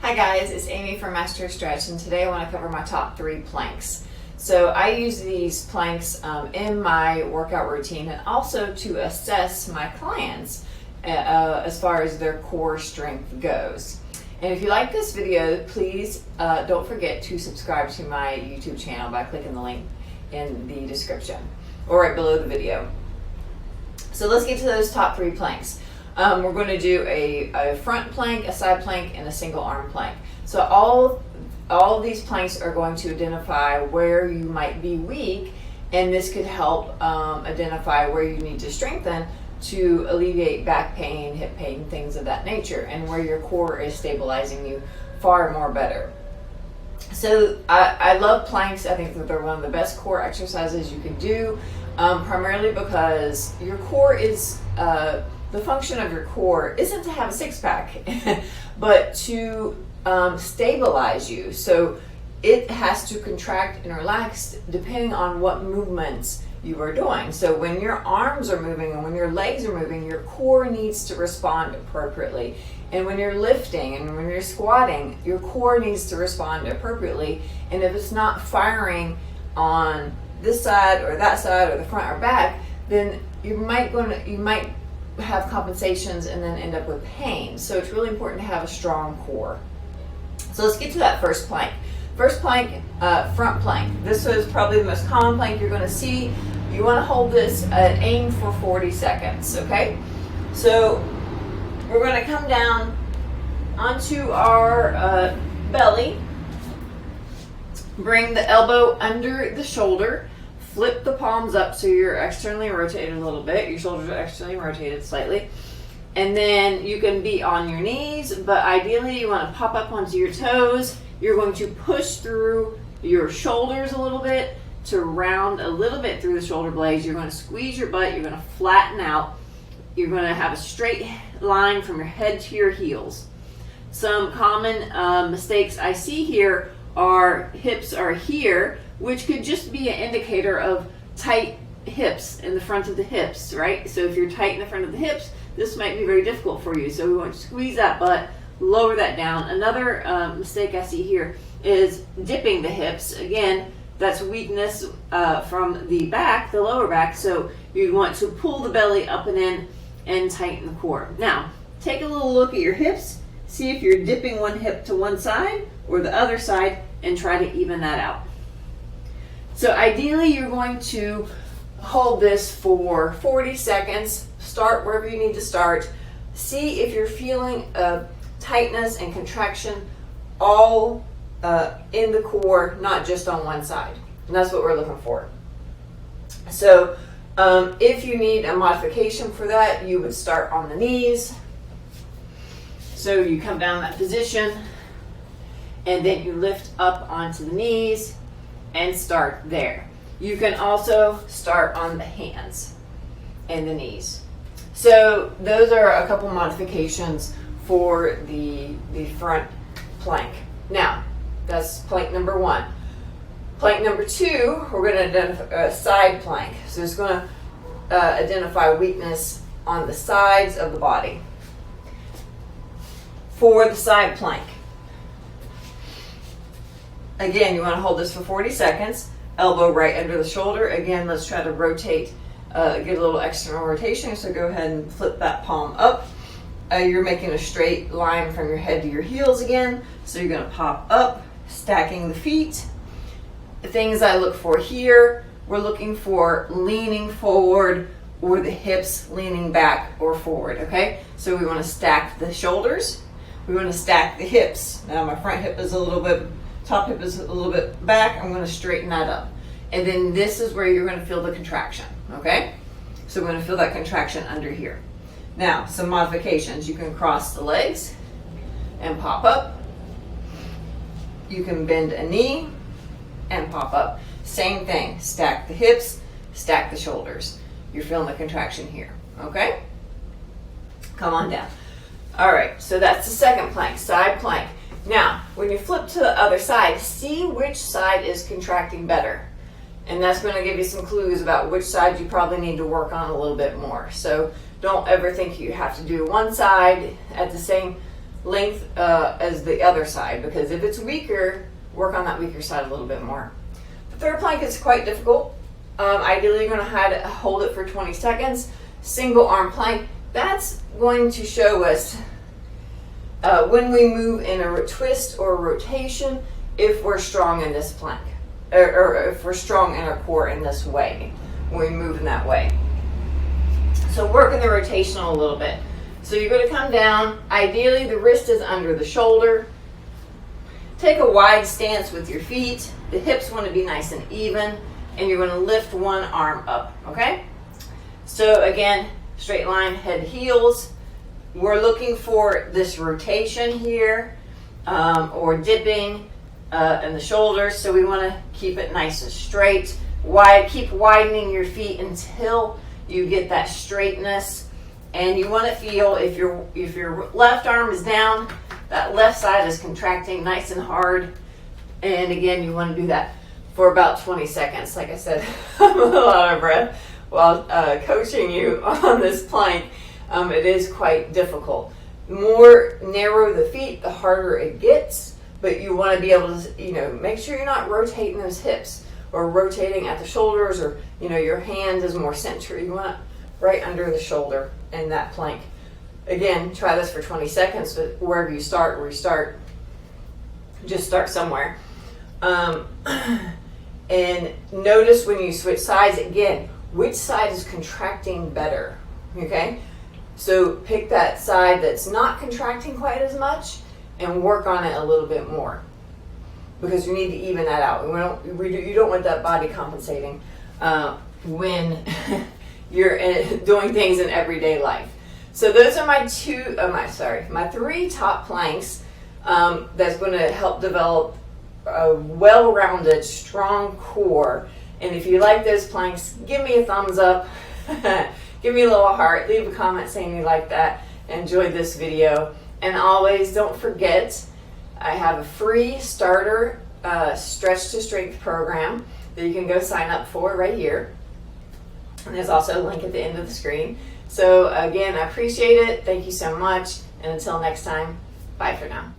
Hi guys, it's Amy from Mastro Stretch, and today I want to cover my top 3 planks. So I use these planks in my workout routine and also to assess my clients as far as their core strength goes. And if you like this video, please don't forget to subscribe to my YouTube channel by clicking the link in the description or right below the video. So let's get to those top 3 planks. We're going to do a front plank, a side plank, and a single arm plank. So all of these planks are going to identify where you might be weak, and this could help identify where you need to strengthen to alleviate back pain, hip pain, things of that nature, and where your core is stabilizing you far more better. So I love planks. I think that they're one of the best core exercises you can do, primarily because your core is the function of your core isn't to have a six-pack, but to stabilize you. So it has to contract and relax depending on what movements you are doing. So when your arms are moving and when your legs are moving, your core needs to respond appropriately. And when you're lifting and when you're squatting, your core needs to respond appropriately. And if it's not firing on this side or that side or the front or back, then you might have compensations and then end up with pain. So it's really important to have a strong core. So let's get to that first plank. First plank, front plank. This is probably the most common plank you're going to see. You want to hold this aim for 40 seconds, okay? So we're going to come down onto our belly, bring the elbow under the shoulder, flip the palms up so you're externally rotated a little bit. Your shoulders are externally rotated slightly. And then you can be on your knees, but ideally you want to pop up onto your toes. You're going to push through your shoulders a little bit to round a little bit through the shoulder blades. You're going to squeeze your butt. You're going to flatten out. You're going to have a straight line from your head to your heels. Some common mistakes I see here are hips are here, which could just be an indicator of tight hips in the front of the hips, right? So if you're tight in the front of the hips, this might be very difficult for you. So we want to squeeze that butt, lower that down. Another mistake I see here is dipping the hips. Again, that's weakness from the back, the lower back. So you want to pull the belly up and in and tighten the core. Now, take a little look at your hips. See if you're dipping one hip to one side or the other side and try to even that out. So ideally, you're going to hold this for 40 seconds. Start wherever you need to start. See if you're feeling tightness and contraction all in the core, not just on one side. And that's what we're looking for. So if you need a modification for that, you would start on the knees. So you come down that position, and then you lift up onto the knees and start there. You can also start on the hands and the knees. So those are a couple modifications for the front plank. Now, that's plank number 1. Plank number 2, we're going to identify a side plank. So it's going to identify weakness on the sides of the body. For the side plank, again, you want to hold this for 40 seconds. Elbow right under the shoulder. Again, let's try to rotate, get a little external rotation. So go ahead and flip that palm up. You're making a straight line from your head to your heels again. So you're going to pop up, stacking the feet. The things I look for here, we're looking for leaning forward or the hips leaning back or forward, okay? So we want to stack the shoulders. We want to stack the hips. Now my front hip is a little bit, top hip is a little bit back. I'm going to straighten that up. And then this is where you're going to feel the contraction, okay? So we're going to feel that contraction under here. Now, some modifications. You can cross the legs and pop up. You can bend a knee and pop up. Same thing. Stack the hips, stack the shoulders. You're feeling the contraction here, okay? Come on down. All right, so that's the second plank, side plank. Now, when you flip to the other side, see which side is contracting better. And that's going to give you some clues about which side you probably need to work on a little bit more. So don't ever think you have to do one side at the same length as the other side, because if it's weaker, work on that weaker side a little bit more. The third plank is quite difficult. Ideally, you're going to hold it for 20 seconds. Single arm plank. That's going to show us when we move in a twist or rotation, if we're strong in this plank, or if we're strong in our core in this way, when we move in that way. So working the rotational a little bit. So you're going to come down. Ideally, the wrist is under the shoulder. Take a wide stance with your feet. The hips want to be nice and even, and you're going to lift one arm up, okay? So again, straight line, head, heels. We're looking for this rotation here, or dipping in the shoulders. So we want to keep it nice and straight. Keep widening your feet until you get that straightness. And you want to feel, if your left arm is down, that left side is contracting nice and hard. And again, you want to do that for about 20 seconds. Like I said, I'm a little out of breath while coaching you on this plank. It is quite difficult. The more narrow the feet, the harder it gets. But you want to be able to, make sure you're not rotating those hips or rotating at the shoulders, or, your hand is more centered. You want it right under the shoulder in that plank. Again, try this for 20 seconds, but wherever you start, just start somewhere. And notice when you switch sides, again, which side is contracting better, okay? So pick that side that's not contracting quite as much and work on it a little bit more, because you need to even that out. You don't want that body compensating when you're doing things in everyday life. So those are my three top planks that's going to help develop a well-rounded, strong core. And if you like those planks, give me a thumbs up, give me a little heart, leave a comment saying you like that, enjoyed this video. And always don't forget, I have a free starter Stretch to Strength program that you can go sign up for right here. And there's also a link at the end of the screen. So again, I appreciate it. Thank you so much. And until next time, bye for now.